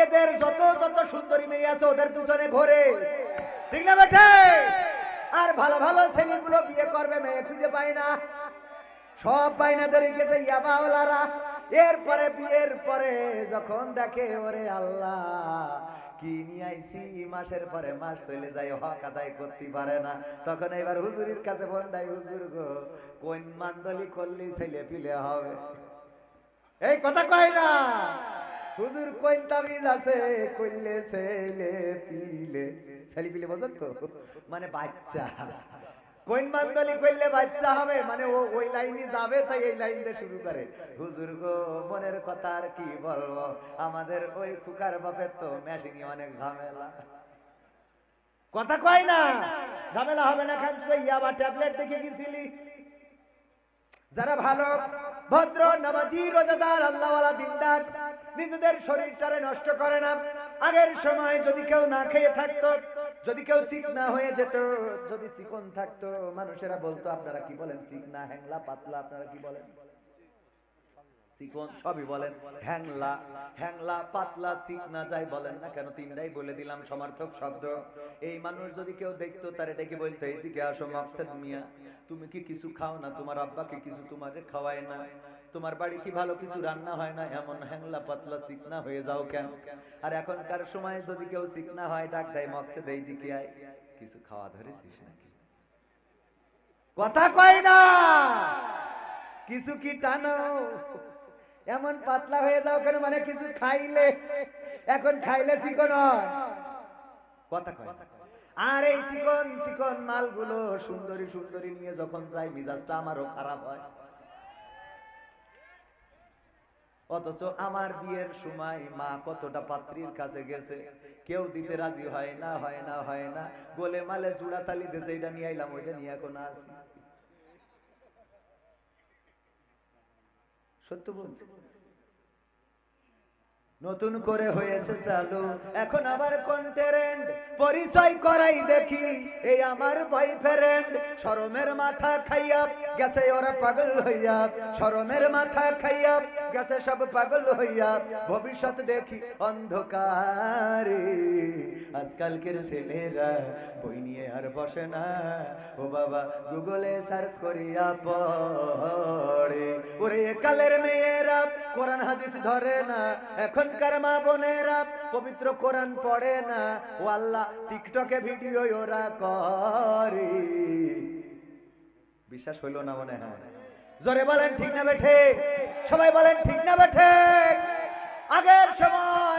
এদের যত যত সুন্দরী মেয়ে আছে ওদের পিছনে ঘোরে, ঠিক না বেটে? আর ভালো ভালো ছেলেগুলো বিয়ে করবে, মেয়ে খুঁজে পায় না, সব পায়নাদের গেছে ইয়াবাওয়ালারা। এরপরে বিয়ের পরে যখন দেখে ওরে আল্লাহ কি নিয়ে আইছি, মাসের পরে মাস চলে যায়, হক আদায় করতে পারে না, তখন এবার হুজুরের কাছে ফোন দেয়, হুজুর গো কোন মান্দলি করলে ছেলে পিলে হবে? এই কথা কয় না হুজুর, কোন তাবিজ আছে কইলে ছেলে পিলে, ছেলে পিলে বোঝেন তো, মানে বাচ্চা, কোন মান্দলি করলে বাচ্চা হবে, মানে ও ওই লাইনে যাবে, তাই এই লাইন দিয়ে শুরু করে। হুজুর গো মনের কথা আর কি বলবো, আমাদের ওই কুকার বাপের তো মেশিনে অনেক ঝামেলা। কথা কয় না, ঝামেলা হবে না, খান ইয়াবা ট্যাবলেট দেখে গেছিলি। যারা ভালো ভদ্র নামাজি রোজাদার আল্লাহওয়ালা দিনদার, নিজেদের শরীরটারে নষ্ট করে না। আগের সময় যদি কেউ না খেয়ে থাকতো, যদি কেউ চিকনা হয়ে যেত, যদি চিকন থাকতো, মানুষেরা বলতো আপনারা কি বলেন চিকনা, হ্যাংলা, পাতলা, আপনারা কি বলেন? চিকন সবই বলেন, হ্যাংলা, হ্যাংলা, পাতলা, চিকনা যাই বলেন না কেন, তিনটাই বলে দিলাম সমার্থক শব্দ। এই মানুষ যদি কেউ দেখতো, তার এটাকে বলতো এইদিকে আসো মাকসেদ মিয়া, তুমি কি কিছু খাও না? তোমার আব্বাকে কিছু তোমাকে খাওয়ায় না? তোমার বাড়ি কি ভালো কিছু রান্না হয় না? এমন হ্যাংলা পাতলা চিকনা হয়ে যাও কেন? আর এখনকার সময় যদি কেউ চিকনা হয়, ডাক দেয় মকসেদ এইদিকে আয়, কিছু খাওয়া ধরেছিস নাকি? কথা কয় না, কিছু কি টানো? এমন পাতলা হয়ে যাও কেন, মানে কিছু খাইলে, এখন খাইলে চিকন হয়। কথা কয়। আর এই চিকন চিকন মালগুলো সুন্দরী সুন্দরী নিয়ে যখন যায়, মিজাজটা আমারও খারাপ হয়। অথচ আমার বিয়ের সময় মা কতটা পাত্রীর কাছে গেছে, কেউ দিতে রাজি হয় না, হয় না, হয় না, গোলে মালে জুড়া তালি দিয়েছে, এটা নিয়ে আইলাম, ওইটা নিয়ে এখন আসি। সত্য বলছি, নতুন করে হয়েছে চালু, এখন আবার কন্টেরেন্ট, পরিচয় করাই দেখি এই আমার বয়ফ্রেন্ড। শরমের মাথা খাইয়া গেছে ওরা পাগল হইয়া, শরমের মাথা খাইয়া গেছে সব পাগল হইয়া, ভবিষ্যৎ দেখি অন্ধকারে। আজকালকের ছেলেরা বই নিয়ে আর বসে না, ও বাবা গুগলে সার্চ করিয়া পড়ে। ওরে কালের মেয়েরা কোরআন হাদিস ধরে না, এখনকার মা বোনেরা পবিত্র কোরআন পড়ে না, ও আল্লাহ টিকটকে ভিডিও ওরা করে। বিশ্বাস হইল না মনে হয়? জোরে বলেন ঠিক না বেঠে, সবাই বলেন ঠিক না বেঠে। আগের সময়